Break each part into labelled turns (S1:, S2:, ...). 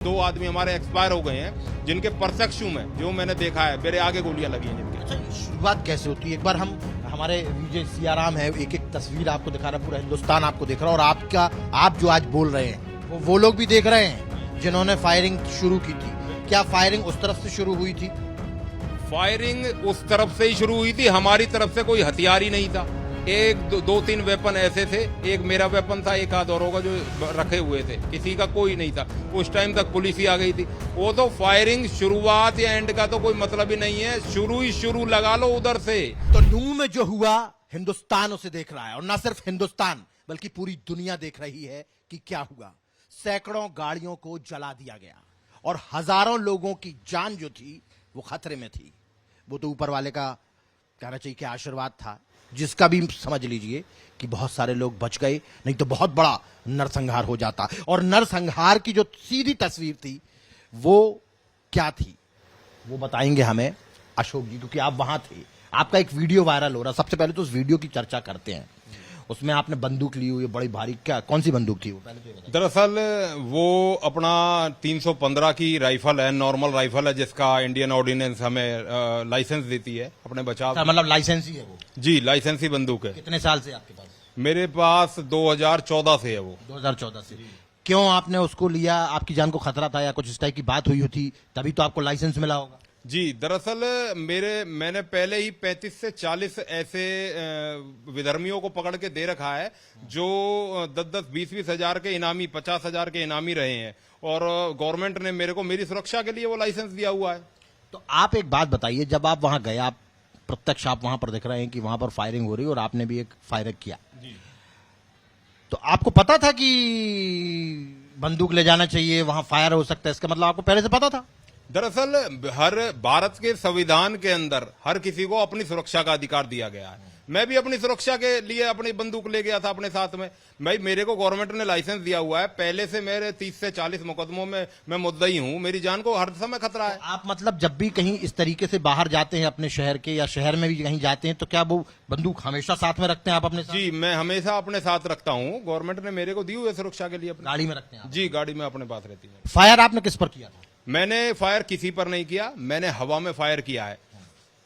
S1: दो आदमी हमारे एक्सपायर हो गए हैं जिनके परसेक्शू में जो मैंने देखा है, मेरे आगे गोलियां लगी हैं जिनके।
S2: अच्छा, शुरुआत कैसे होती है? एक बार हम हमारे विजय सियाराम है, एक एक तस्वीर आपको दिखा रहा, पूरा हिंदुस्तान आपको दिख रहा, और आप जो आज बोल रहे हैं वो लोग भी देख रहे हैं जिन्होंने फायरिंग शुरू की थी। क्या फायरिंग उस तरफ से शुरू हुई थी?
S1: फायरिंग उस तरफ से ही शुरू हुई थी, हमारी तरफ से कोई हथियार ही नहीं था। एक दो तीन वेपन ऐसे थे, एक मेरा वेपन था, एक आध औरों का जो रखे हुए थे, किसी का कोई नहीं था। उस टाइम तक पुलिस ही आ गई थी। वो तो फायरिंग शुरुआत या एंड का तो कोई मतलब ही नहीं है, शुरू ही शुरू लगा लो उधर से।
S2: तो नूह में जो हुआ हिंदुस्तान उसे देख रहा है, और न सिर्फ हिंदुस्तान बल्कि पूरी दुनिया देख रही है कि क्या हुआ। सैकड़ों गाड़ियों को जला दिया गया और हजारों लोगों की जान जो थी वो खतरे में थी। वो तो ऊपर वाले का कहना चाहिए कि आशीर्वाद था, जिसका भी समझ लीजिए कि बहुत सारे लोग बच गए, नहीं तो बहुत बड़ा नरसंहार हो जाता। और नरसंहार की जो सीधी तस्वीर थी वो क्या थी वो बताएंगे हमें अशोक जी, क्योंकि आप वहां थे। आपका एक वीडियो वायरल हो रहा। सबसे पहले तो उस वीडियो की चर्चा करते हैं। उसमें आपने बंदूक ली हुई है बड़ी भारी, क्या कौन सी बंदूक थी वो? पहले तो ये बताइए।
S1: दरअसल वो अपना 315 की राइफल है, नॉर्मल राइफल है, जिसका इंडियन ऑर्डिनेंस हमें लाइसेंस देती है अपने बचाव।
S2: मतलब लाइसेंस ही है वो?
S1: जी, लाइसेंस ही बंदूक है।
S2: कितने साल से आपके पास?
S1: मेरे पास 2014 से है वो।
S2: 2014 से। क्यों आपने उसको लिया? आपकी जान को खतरा था या कुछ इस टाइप की बात हुई होती तभी तो आपको लाइसेंस मिला होगा?
S1: जी, दरअसल मैंने पहले ही 35 से 40 ऐसे विधर्मियों को पकड़ के दे रखा है जो 10-10, 20-20 हजार के इनामी, 50 हजार के इनामी रहे हैं, और गवर्नमेंट ने मेरे को मेरी सुरक्षा के लिए वो लाइसेंस दिया हुआ है।
S2: तो आप एक बात बताइए, जब आप वहां गए, आप प्रत्यक्ष आप वहां पर देख रहे हैं कि वहां पर फायरिंग हो रही है और आपने भी एक फायरिंग किया, तो आपको पता था कि बंदूक ले जाना चाहिए, वहां फायर हो सकता है, इसका मतलब आपको पहले से पता था?
S1: दरअसल हर भारत के संविधान के अंदर हर किसी को अपनी सुरक्षा का अधिकार दिया गया है। मैं भी अपनी सुरक्षा के लिए अपनी बंदूक ले गया था अपने साथ में। मेरे को गवर्नमेंट ने लाइसेंस दिया हुआ है। पहले से मेरे 30 से 40 मुकदमों में मैं मुद्दई हूं। मेरी जान को हर समय खतरा है।
S2: तो आप मतलब जब भी कहीं इस तरीके से बाहर जाते हैं अपने शहर के, या शहर में भी कहीं जाते हैं, तो क्या वो बंदूक हमेशा साथ में रखते हैं आप अपने साथ?
S1: जी, मैं हमेशा अपने साथ रखता हूँ। गवर्नमेंट ने मेरे को दी हुई है सुरक्षा के लिए।
S2: गाड़ी में रखते हैं आप?
S1: जी, गाड़ी में अपने पास रहती है।
S2: फायर आपने किस पर किया था?
S1: मैंने फायर किसी पर नहीं किया, मैंने हवा में फायर किया है।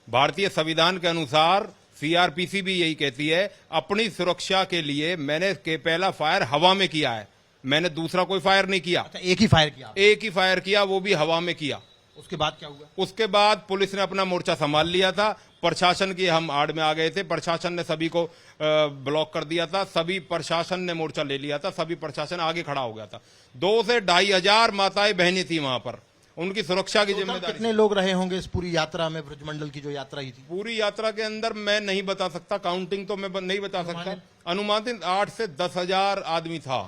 S1: भारतीय संविधान के अनुसार सीआरपीसी भी यही कहती है, अपनी सुरक्षा के लिए मैंने पहला फायर हवा में किया है। मैंने दूसरा कोई फायर नहीं किया।
S2: अच्छा, एक ही फायर किया?
S1: एक ही फायर किया, वो भी हवा में किया।
S2: उसके बाद क्या हुआ?
S1: उसके बाद पुलिस ने अपना मोर्चा संभाल लिया था। प्रशासन की हम आड़ में आ गए थे। प्रशासन ने सभी को ब्लॉक कर दिया था। सभी प्रशासन ने मोर्चा ले लिया था। सभी प्रशासन आगे खड़ा हो गया था। 2 से 2.5 हजार माताएं बहनें थी वहां पर। उनकी सुरक्षा की जिम्मेदारी।
S2: कितने लोग रहे होंगे इस पूरी यात्रा में, ब्रजमंडल की जो यात्रा ही थी?
S1: पूरी यात्रा के अंदर मैं नहीं बता सकता, काउंटिंग तो मैं नहीं बता सकता। अनुमानित 8 से 10 हजार आदमी था।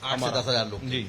S2: 8 से 10 हजार लोग?
S1: जी।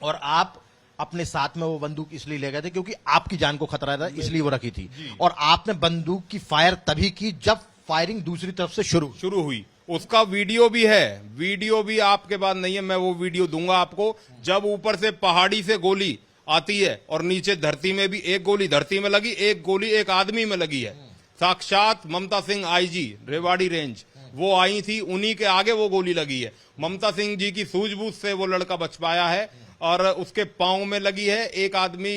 S2: और आप अपने साथ में वो बंदूक इसलिए ले गए थे क्योंकि आपकी जान को खतरा था, इसलिए वो रखी थी? और आपने बंदूक की फायर तभी की जब फायरिंग दूसरी तरफ से शुरू
S1: हुई। उसका वीडियो भी है। वीडियो भी आपके पास नहीं है, मैं वो वीडियो दूंगा आपको। जब ऊपर से पहाड़ी से गोली आती है और नीचे धरती में भी एक गोली धरती में लगी, एक गोली एक आदमी में लगी है। साक्षात ममता सिंह आईजी रेवाड़ी रेंज वो आई थी, उन्हीं के आगे वो गोली लगी है। ममता सिंह जी की सूझबूझ से वो लड़का बच पाया है, और उसके पांव में लगी है। एक आदमी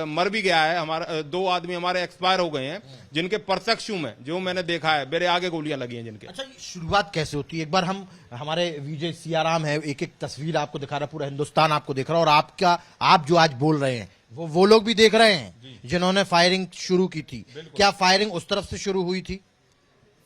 S1: मर भी गया है। हमारा 2 आदमी हमारे एक्सपायर हो गए हैं जिनके परसेक्शू में जो मैंने देखा है, मेरे आगे गोलियां लगी हैं जिनके।
S2: अच्छा, शुरुआत कैसे होती है? एक बार हम हमारे विजय सियाराम है, एक एक तस्वीर आपको दिखा रहा, पूरा हिंदुस्तान आपको दिख रहा, और आप जो आज बोल रहे हैं वो लोग भी देख रहे हैं जिन्होंने फायरिंग शुरू की थी। क्या फायरिंग उस तरफ से शुरू हुई थी?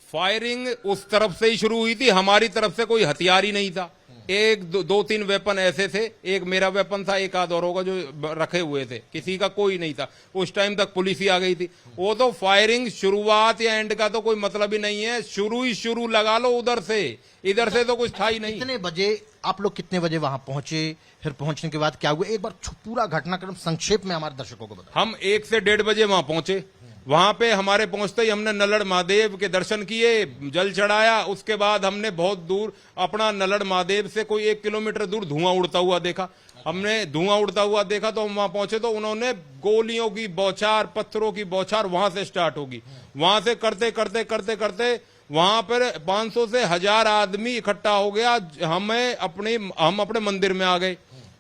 S1: फायरिंग उस तरफ से ही शुरू हुई थी, हमारी तरफ से कोई हथियार ही नहीं था। एक दो तीन वेपन ऐसे थे, एक मेरा वेपन था, एक आध औरों का जो रखे हुए थे, किसी का कोई नहीं था। उस टाइम तक पुलिस ही आ गई थी। वो तो फायरिंग शुरुआत या एंड का तो कोई मतलब ही नहीं है, शुरू ही शुरू लगा लो उधर से। इधर से तो कुछ था ही नहीं।
S2: कितने बजे आप लोग कितने बजे वहां पहुंचे? फिर पहुंचने के बाद क्या हुआ? एक बार पूरा घटनाक्रम संक्षेप में हमारे दर्शकों को बताओ।
S1: हम 1 से 1.5 बजे वहां पहुंचे। वहां पे हमारे पहुंचते ही हमने नलड़ महादेव के दर्शन किए, जल चढ़ाया। उसके बाद हमने बहुत दूर अपना नलड़ महादेव से कोई 1 किलोमीटर दूर धुआं उड़ता हुआ देखा। हमने धुआं उड़ता हुआ देखा तो हम वहां पहुंचे तो उन्होंने गोलियों की बौछार, पत्थरों की बौछार वहां से स्टार्ट होगी। वहां से करते करते करते करते वहां पर 500 से 1000 आदमी इकट्ठा हो गया। हम अपने मंदिर में आ गए।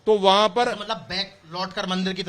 S1: तो वहां पर
S2: मतलब बैक लौटकर मंदिर की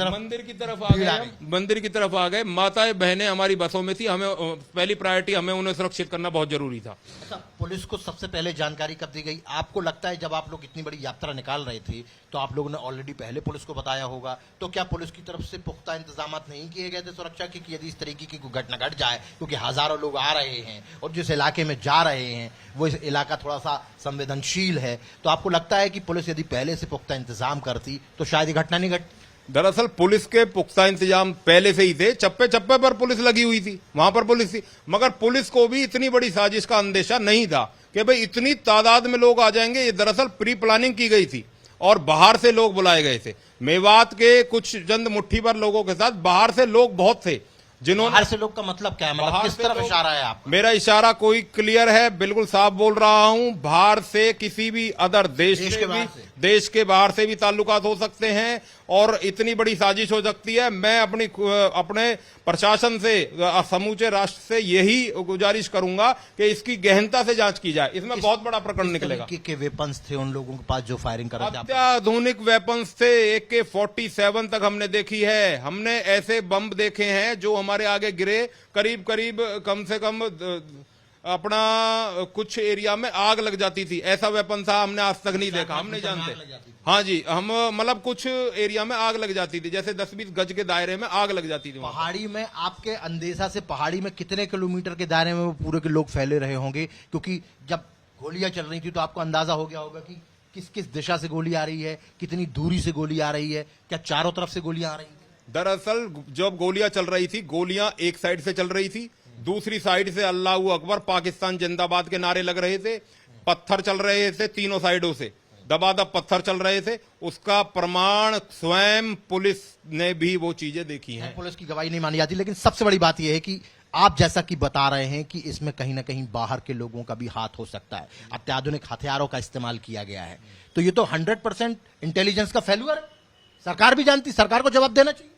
S2: तरफ
S1: आ गए हम, मंदिर की तरफ आ गए। माताएं बहनें हमारी बसों में थी, हमें पहली प्रायोरिटी हमें उन्हें सुरक्षित करना बहुत जरूरी था।
S2: अच्छा, पुलिस को सबसे पहले जानकारी कब दी गई? आपको लगता है जब आप लोग इतनी बड़ी यात्रा निकाल रहे थे तो आप लोगों ने ऑलरेडी पहले पुलिस को बताया होगा, तो क्या पुलिस की तरफ से पुख्ता इंतजाम नहीं किए गए थे सुरक्षा के कि यदि इस तरीके की कोई घटना घट जाए, क्योंकि हजारों लोग आ रहे हैं और जिस इलाके में जा रहे हैं वो इस इलाका थोड़ा सा संवेदनशील है, तो आपको लगता है कि पुलिस यदि पहले से पुख्ता इंतजाम करती तो शायद ये घटना नहीं घटती?
S1: दरअसल पुलिस के पुख्ता इंतजाम पहले से ही थे, चप्पे चप्पे पर पुलिस लगी हुई थी, वहां पर पुलिस थी, मगर पुलिस को भी इतनी बड़ी साजिश का अंदेशा नहीं था कि भाई इतनी तादाद में लोग आ जाएंगे। ये दरअसल प्री प्लानिंग की गई थी और बाहर से लोग बुलाए गए थे। मेवात के कुछ चंद मुट्ठी भर लोगों के साथ बाहर से लोग बहुत थे, जिन्होंने
S2: बाहर से लोग का मतलब क्या है, मतलब किस तरफ इशारा है आप?
S1: मेरा इशारा कोई क्लियर है, बिल्कुल साफ बोल रहा हूं। बाहर से किसी भी अदर देश के बाहर से भी ताल्लुकात हो सकते हैं और इतनी बड़ी साजिश हो सकती है। मैं अपने प्रशासन से, समूचे राष्ट्र से यही गुजारिश करूंगा कि इसकी गहनता से जांच की जाए, इसमें बहुत बड़ा प्रकरण निकलेगा।
S2: के वेपन्स थे उन लोगों के पास जो फायरिंग कर रहे थे?
S1: अत्याधुनिक वेपन्स थे, AK-47 तक हमने देखी है। हमने ऐसे बम देखे हैं जो हमारे आगे गिरे, करीब करीब कम से कम अपना कुछ एरिया में आग लग जाती थी। ऐसा वेपन था, हमने आज तक नहीं देखा, हम नहीं जानते। हाँ जी, हम मतलब कुछ एरिया में आग लग जाती थी, जैसे 10-20 गज के दायरे में आग लग जाती थी।
S2: पहाड़ी में आपके अंदेशा से पहाड़ी में कितने किलोमीटर के दायरे में वो पूरे के लोग फैले रहे होंगे? क्योंकि जब गोलियां चल रही थी तो आपको अंदाजा हो गया होगा कि किस किस दिशा से गोली आ रही है, कितनी दूरी से गोली आ रही है, क्या चारों तरफ से गोलियां आ रही थी?
S1: दरअसल जब गोलियां चल रही थी, गोलियां एक साइड से चल रही थी, दूसरी साइड से अल्लाह अकबर, पाकिस्तान जिंदाबाद के नारे लग रहे थे, पत्थर चल रहे थे तीनों साइडों से, दबादब पत्थर चल रहे थे। उसका प्रमाण स्वयं पुलिस ने भी वो चीजें देखी हैं।
S2: पुलिस की गवाही नहीं मानी जाती, लेकिन सबसे बड़ी बात यह है कि आप जैसा कि बता रहे हैं कि इसमें कहीं ना कहीं बाहर के लोगों का भी हाथ हो सकता है, अत्याधुनिक हथियारों का इस्तेमाल किया गया है, तो ये तो 100% इंटेलिजेंस का फेल्यूर है। सरकार भी जानती, सरकार को जवाब देना चाहिए।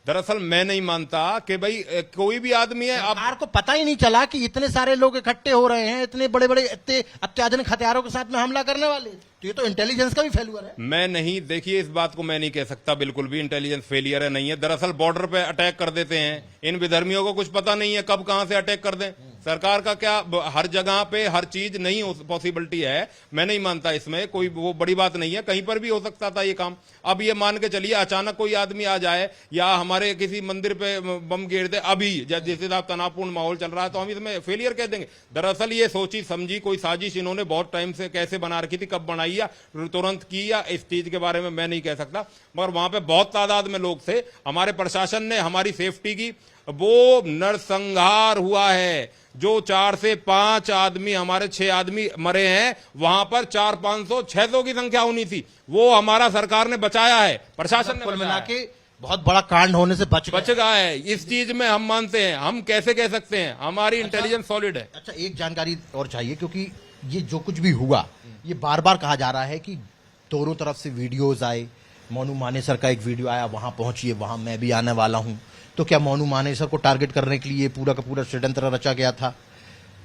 S1: दरअसल मैं नहीं मानता कि भाई कोई भी आदमी है,
S2: सरकार को पता ही नहीं चला कि इतने सारे लोग इकट्ठे हो रहे हैं, इतने बड़े बड़े इतने अत्याधुनिक हथियारों के साथ में हमला करने वाले, तो ये तो इंटेलिजेंस का भी फेल्यूर है।
S1: मैं नहीं, देखिए इस बात को मैं नहीं कह सकता बिल्कुल भी इंटेलिजेंस फेलियर है, नहीं है। दरअसल बॉर्डर पे अटैक कर देते हैं, इन विधर्मियों को कुछ पता नहीं है कब कहां से अटैक कर दें। सरकार का क्या, हर जगह पे हर चीज नहीं पॉसिबिलिटी है, मैं नहीं मानता इसमें कोई वो बड़ी बात नहीं है, कहीं पर भी हो सकता था ये काम। अब ये मान के चलिए अचानक कोई आदमी आ जाए या हमारे किसी मंदिर पे बम गिर दे अभी, जैसे तनावपूर्ण माहौल चल रहा है, तो हम इसमें फेलियर कह देंगे? दरअसल ये सोची समझी कोई साजिश इन्होंने बहुत टाइम से कैसे बना रखी थी, कब बनाई या तुरंत की, या इस चीज के बारे में मैं नहीं कह सकता, मगर वहां पे बहुत तादाद में लोग थे। हमारे प्रशासन ने हमारी सेफ्टी की, वो नरसंहार हुआ है, जो 4 से 5 आदमी, हमारे 6 आदमी मरे हैं, वहां पर 400-500 600 की संख्या होनी थी, वो हमारा सरकार ने बचाया है, प्रशासन ने
S2: मिला के बहुत बड़ा कांड होने से बच
S1: गया है। इस चीज में हम मानते हैं, हम कैसे कह सकते हैं, हमारी इंटेलिजेंस सॉलिड है।
S2: अच्छा, एक जानकारी और चाहिए, क्योंकि ये जो कुछ भी हुआ ये बार बार कहा जा रहा है कि दोनों तरफ से वीडियोज आए, मोनू मानेसर का एक वीडियो आया, वहां पहुंचिए, वहां मैं भी आने वाला हूं, तो क्या मोनू मानेसर को टारगेट करने के लिए पूरा का पूरा षड्यंत्र रचा गया था?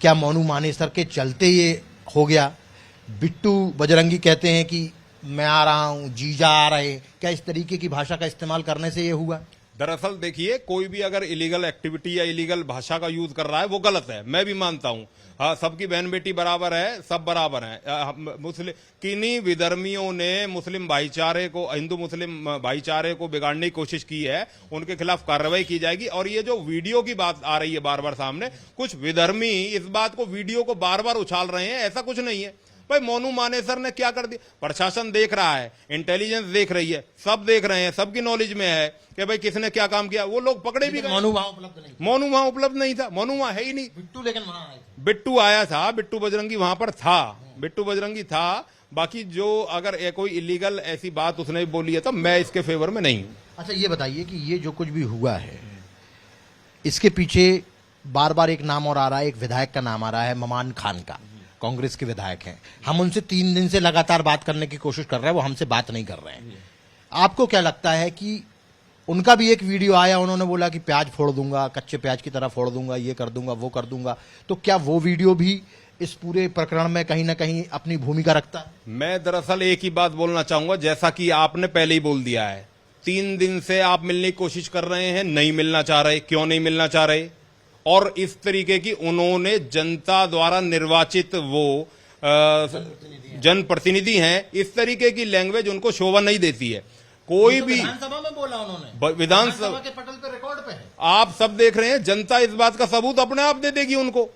S2: क्या मोनू मानेसर के चलते ये हो गया? बिट्टू बजरंगी कहते हैं कि मैं आ रहा हूं, जीजा आ रहे, क्या इस तरीके की भाषा का इस्तेमाल करने से ये हुआ?
S1: दरअसल देखिए, कोई भी अगर इलीगल एक्टिविटी या इलीगल भाषा का यूज कर रहा है वो गलत है, मैं भी मानता हूं। हाँ, सबकी बहन बेटी बराबर है, सब बराबर हैं। मुस्लिम किन्हीं विधर्मियों ने मुस्लिम भाईचारे को, हिंदू मुस्लिम भाईचारे को बिगाड़ने की कोशिश की है, उनके खिलाफ कार्रवाई की जाएगी। और ये जो वीडियो की बात आ रही है बार बार सामने, कुछ विधर्मी इस बात को, वीडियो को बार बार उछाल रहे हैं, ऐसा कुछ नहीं है। भाई मोनू मानेसर ने क्या कर दिया? प्रशासन देख रहा है, इंटेलिजेंस देख रही है, सब देख रहे हैं, सबकी नॉलेज में है कि भाई किसने क्या काम किया। वो लोग पकड़े भी गए।
S2: मोनू वहां उपलब्ध नहीं,
S1: मोनू वहां उपलब्ध नहीं था, मोनू वहां है ही नहीं।
S2: बिट्टू लेकिन वहां आया,
S1: बिट्टू आया था, बिट्टू बजरंगी वहां पर था, बिट्टू बजरंगी था। बाकी जो अगर कोई इलीगल ऐसी बात उसने बोली है तो मैं इसके फेवर में नहीं हूं।
S2: अच्छा, ये बताइए कि ये जो कुछ भी हुआ है, इसके पीछे बार बार एक नाम और आ रहा है, एक विधायक का नाम आ रहा है, ममान खान का, कांग्रेस के विधायक हैं। हम उनसे 3 दिन से लगातार बात करने की कोशिश कर रहे हैं, वो हमसे बात नहीं कर रहे हैं। आपको क्या लगता है कि उनका भी एक वीडियो आया, उन्होंने बोला कि प्याज फोड़ दूंगा, कच्चे प्याज की तरह फोड़ दूंगा, ये कर दूंगा, वो कर दूंगा, तो क्या वो वीडियो भी इस पूरे प्रकरण में कहीं ना कहीं अपनी भूमिका रखता है?
S1: मैं दरअसल एक ही बात बोलना चाहूंगा, जैसा कि आपने पहले ही बोल दिया है 3 दिन से आप मिलने की कोशिश कर रहे हैं, नहीं मिलना चाह रहे, क्यों नहीं मिलना चाह रहे? और इस तरीके की उन्होंने जनता द्वारा निर्वाचित वो जनप्रतिनिधि हैं, इस तरीके की लैंग्वेज उनको शोभा नहीं देती है। कोई भी
S2: विधानसभा में बोला उन्होंने,
S1: विधानसभा
S2: के पटल पे रिकॉर्ड पे है।
S1: आप सब देख रहे हैं, जनता इस बात का सबूत अपने आप दे देगी उनको।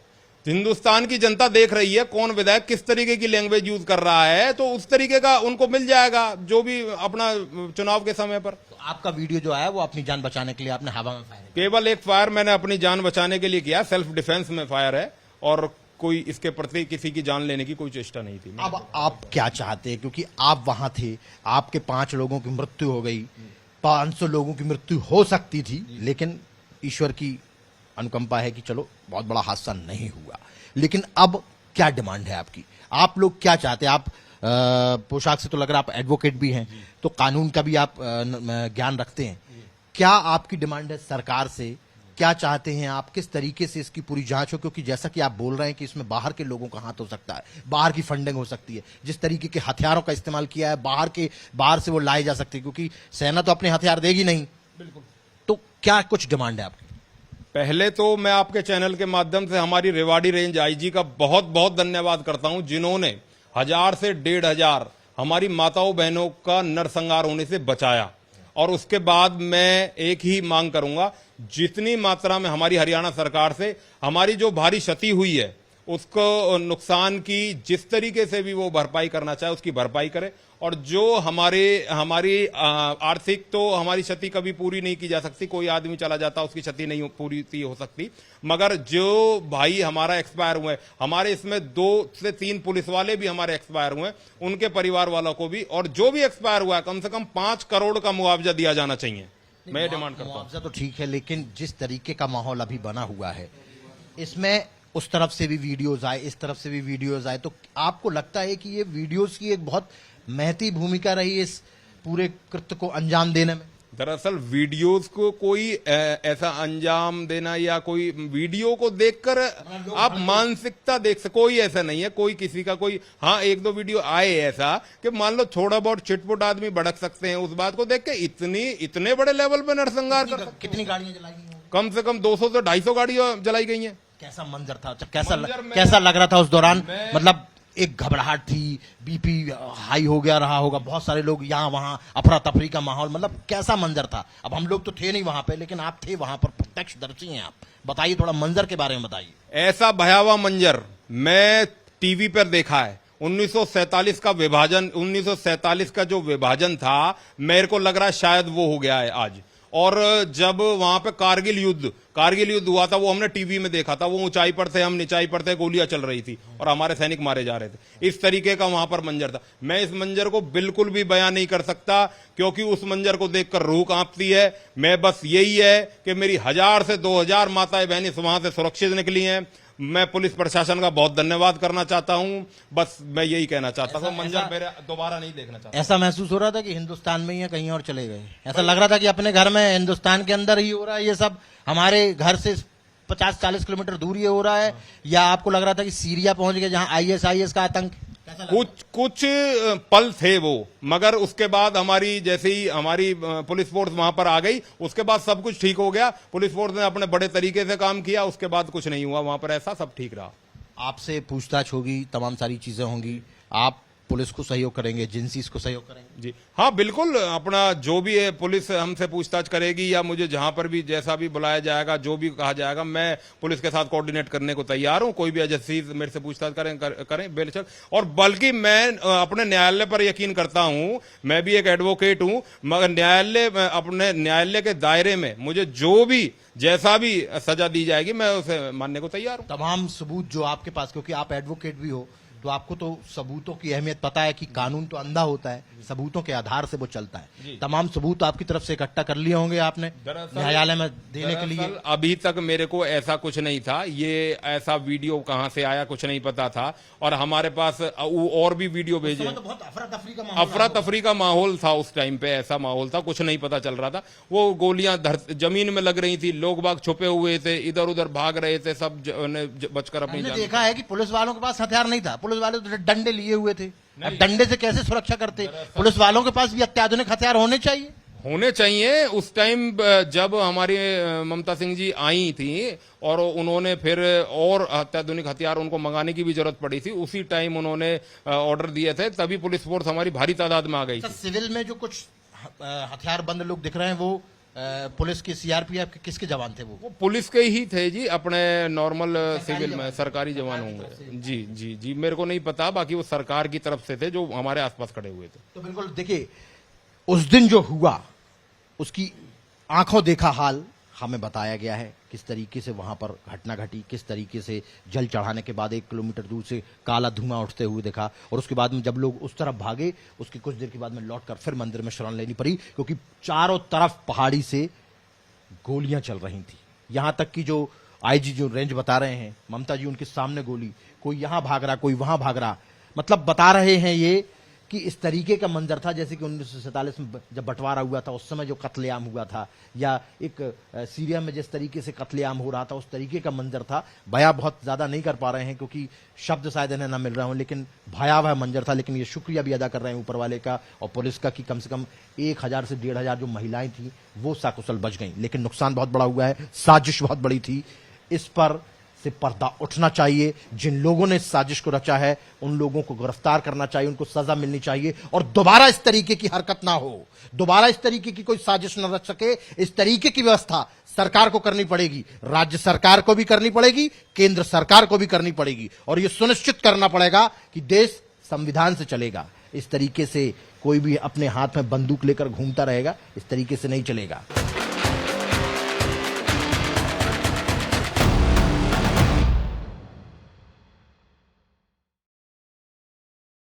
S1: हिंदुस्तान की जनता देख रही है कौन विधायक किस तरीके की लैंग्वेज यूज कर रहा है, तो उस तरीके का उनको मिल जाएगा जो भी अपना चुनाव के समय पर।
S2: तो आपका वीडियो जो आया वो अपनी जान बचाने के लिए आपने हवा में फायर किया?
S1: केवल एक फायर मैंने अपनी जान बचाने के लिए किया, सेल्फ डिफेंस में फायर है, और कोई इसके प्रति किसी की जान लेने की कोई चेष्टा नहीं थी।
S2: अब आप क्या चाहते हैं, क्योंकि आप वहां थे, आपके 5 लोगों की मृत्यु हो गई, 500 लोगों की मृत्यु हो सकती थी, लेकिन ईश्वर की अनुकंपा है कि चलो बहुत बड़ा हादसा नहीं हुआ। लेकिन अब क्या डिमांड है आपकी? आप लोग क्या चाहते हैं? आप पोशाक से तो लग रहा है आप एडवोकेट भी हैं, तो कानून का भी आप ज्ञान रखते हैं। क्या आपकी डिमांड है सरकार से? क्या चाहते हैं आप? किस तरीके से इसकी पूरी जांच हो? क्योंकि जैसा कि आप बोल रहे हैं कि इसमें बाहर के लोगों का हाथ हो सकता है, बाहर की फंडिंग हो सकती है, जिस तरीके के हथियारों का इस्तेमाल किया है बाहर से वो लाए जा सकते हैं, क्योंकि सेना तो अपने हथियार देगी नहीं।
S1: बिल्कुल।
S2: तो क्या कुछ डिमांड है आपकी?
S1: पहले तो मैं आपके चैनल के माध्यम से हमारी रेवाड़ी रेंज आईजी का बहुत बहुत धन्यवाद करता हूं, जिन्होंने 1000 से 1500 हमारी माताओं बहनों का नरसंहार होने से बचाया। और उसके बाद मैं एक ही मांग करूंगा, जितनी मात्रा में हमारी हरियाणा सरकार से हमारी जो भारी क्षति हुई है, उसको नुकसान की जिस तरीके से भी वो भरपाई करना चाहे उसकी भरपाई करे। और जो हमारी आर्थिक तो हमारी क्षति कभी पूरी नहीं की जा सकती, कोई आदमी चला जाता उसकी क्षति नहीं पूरी हो सकती, मगर जो भाई हमारा एक्सपायर हुए, हमारे इसमें 2 से 3 पुलिस वाले भी हमारे एक्सपायर हुए, उनके परिवार वालों को भी, और जो भी एक्सपायर हुआ है कम से कम 5 करोड़ का मुआवजा दिया जाना चाहिए। मैं डिमांड करता हूं।
S2: मुआवजा तो ठीक है, लेकिन जिस तरीके का माहौल अभी बना हुआ है, इसमें उस तरफ से भी वीडियोस आए, इस तरफ से भी वीडियोस आए, तो आपको लगता है कि ये वीडियोस की एक बहुत महती भूमिका रही इस पूरे कृत्य को अंजाम देने में?
S1: दरअसल वीडियोस को कोई ऐसा अंजाम देना या कोई वीडियो को देखकर आप मानसिकता देख सकते, कोई ऐसा नहीं है, कोई किसी का कोई, हाँ 1-2 वीडियो आए ऐसा कि मान लो थोड़ा बहुत चिटपुट आदमी भड़क सकते हैं, उस बात को देख के इतने बड़े लेवल पे नरसंहार कर सकते?
S2: कितनी गाड़ियां जलाई गई?
S1: कम से कम 200 से 250 गाड़ियां जलाई गई हैं।
S2: कैसा मंजर था? कैसा लग रहा था उस दौरान? मतलब एक घबराहट थी, बीपी हाई हो गया रहा होगा, बहुत सारे लोग यहाँ वहां, अफरा तफरी का माहौल, मतलब कैसा मंजर था? अब हम लोग तो थे नहीं वहां पे, लेकिन आप थे वहां पर, प्रत्यक्षदर्शी हैं आप, बताइए थोड़ा मंजर के बारे में बताइए।
S1: ऐसा भयावह मंजर मैं टीवी पर देखा है। 1947 का विभाजन, 1947 का जो विभाजन था, मेरे को लग रहा है शायद वो हो गया है आज। और जब वहां पे कारगिल युद्ध हुआ था, वो हमने टीवी में देखा था, वो ऊंचाई पर थे, हम निचाई पर थे, गोलियां चल रही थी और हमारे सैनिक मारे जा रहे थे। इस तरीके का वहां पर मंजर था। मैं इस मंजर को बिल्कुल भी बयान नहीं कर सकता, क्योंकि उस मंजर को देखकर रूह कांपती है। मैं बस यही है कि मेरी 1000 से 2000 माताएं बहनें वहां से सुरक्षित निकली हैं। मैं पुलिस प्रशासन का बहुत धन्यवाद करना चाहता हूं। बस मैं यही कहना चाहता हूं, मंजर मेरे दोबारा नहीं देखना चाहता।
S2: ऐसा महसूस हो रहा था कि हिंदुस्तान में ही है, कहीं और चले गए? ऐसा लग रहा था कि अपने घर में, हिंदुस्तान के अंदर ही हो रहा है ये सब, हमारे घर से 50-40 किलोमीटर दूर ये हो रहा है? या आपको लग रहा था कि सीरिया पहुंच गए, जहां ISIS का आतंक?
S1: कुछ पल थे वो, मगर उसके बाद हमारी जैसे ही हमारी पुलिस फोर्स वहां पर आ गई, उसके बाद सब कुछ ठीक हो गया। पुलिस फोर्स ने अपने बड़े तरीके से काम किया, उसके बाद कुछ नहीं हुआ वहां पर, ऐसा सब ठीक रहा।
S2: आपसे पूछताछ होगी, तमाम सारी चीजें होंगी, आप पुलिस को सहयोग करेंगे, एजेंसीज को सहयोग करेंगे?
S1: जी हाँ, बिल्कुल। अपना जो भी है पुलिस हमसे पूछताछ करेगी, या मुझे जहां पर भी जैसा भी बुलाया जाएगा, जो भी कहा जाएगा, मैं पुलिस के साथ कोऑर्डिनेट करने को तैयार हूं। कोई भी एजेंसी मेरे से पूछताछ करें बेशक। और बल्कि मैं अपने न्यायालय पर यकीन करता हूं, मैं भी एक एडवोकेट हूं, मगर अपने न्यायालय के दायरे में मुझे जो भी जैसा भी सजा दी जाएगी, मैं उसे मानने को तैयार हूं।
S2: तमाम सबूत जो आपके पास, क्योंकि आप एडवोकेट भी हो, तो आपको तो सबूतों की अहमियत पता है कि कानून तो अंधा होता है, सबूतों के आधार से वो चलता है। तमाम सबूत आपकी तरफ से इकट्ठा कर लिए होंगे आपने न्यायालय में देने के लिए?
S1: अभी तक मेरे को ऐसा कुछ नहीं था, ये ऐसा वीडियो कहां से आया कुछ नहीं पता था। और हमारे पास और भी वीडियो भेजे।
S2: तो बहुत
S1: अफरा तफरी का माहौल था उस टाइम पे, ऐसा माहौल था, कुछ नहीं पता चल रहा था। वो गोलियां जमीन में लग रही थी, लोग बाग छुपे हुए थे, इधर उधर भाग रहे थे, सब बचकर अपनी जान।
S2: देखा है कि पुलिस वालों के पास हथियार नहीं था, पुलिस वाले तो डंडे लिए हुए थे। अब डंडे से कैसे सुरक्षा करते? पुलिस वालों के पास भी अत्याधुनिक हथियार होने चाहिए।
S1: होने चाहिए। उस टाइम जब हमारी ममता सिंह जी आई थी और उन्होंने फिर और अत्याधुनिक हथियार उनको मंगाने की भी जरूरत पड़ी थी, उसी टाइम उन्होंने ऑर्डर दिए थे, तभी पुलिस फोर्स हमारी भारी तादाद में आ गई थी।
S2: सिविल में जो कुछ हथियार बंद लोग दिख रहे हैं वो पुलिस के सीआरपीएफ के किसके जवान थे? वो
S1: पुलिस के ही थे जी, अपने नॉर्मल सिविल में सरकारी जवान होंगे। जी जी जी, मेरे को नहीं पता, बाकी वो सरकार की तरफ से थे जो हमारे आसपास खड़े हुए थे।
S2: तो बिल्कुल देखिए, उस दिन जो हुआ उसकी आंखों देखा हाल हमें बताया गया है, किस तरीके से वहां पर घटना घटी, किस तरीके से जल चढ़ाने के बाद 1 किलोमीटर दूर से काला धुआं उठते हुए देखा, और उसके बाद में जब लोग उस तरफ भागे उसके कुछ देर के बाद में लौटकर फिर मंदिर में शरण लेनी पड़ी, क्योंकि चारों तरफ पहाड़ी से गोलियां चल रही थी। यहां तक कि जो आईजी जो रेंज बता रहे हैं, ममता जी उनके सामने गोली, कोई यहां भाग रहा कोई वहां भाग रहा, मतलब बता रहे हैं ये कि इस तरीके का मंजर था जैसे कि 1947 में जब बंटवारा हुआ था उस समय जो कत्लेआम हुआ था, या एक सीरिया में जिस तरीके से कत्लेआम हो रहा था उस तरीके का मंजर था। बयां बहुत ज्यादा नहीं कर पा रहे हैं क्योंकि शब्द शायद इन्हें ना मिल रहे हों, लेकिन भयावह मंजर था। लेकिन ये शुक्रिया भी अदा कर रहे हैं ऊपर वाले का और पुलिस का कि कम से कम 1000 से 1500 जो महिलाएं थी वो सकुशल बच गई, लेकिन नुकसान बहुत बड़ा हुआ है, साजिश बहुत बड़ी थी। इस पर से पर्दा उठना चाहिए। जिन लोगों ने इस साजिश को रचा है उन लोगों को गिरफ्तार करना चाहिए, उनको सजा मिलनी चाहिए और दोबारा इस तरीके की हरकत ना हो, दोबारा इस तरीके की कोई साजिश न रच सके। इस तरीके की व्यवस्था सरकार को करनी पड़ेगी, राज्य सरकार को भी करनी पड़ेगी, केंद्र सरकार को भी करनी पड़ेगी, और यह सुनिश्चित करना पड़ेगा कि देश संविधान से चलेगा। इस तरीके से कोई भी अपने हाथ में बंदूक लेकर घूमता रहेगा, इस तरीके से नहीं चलेगा।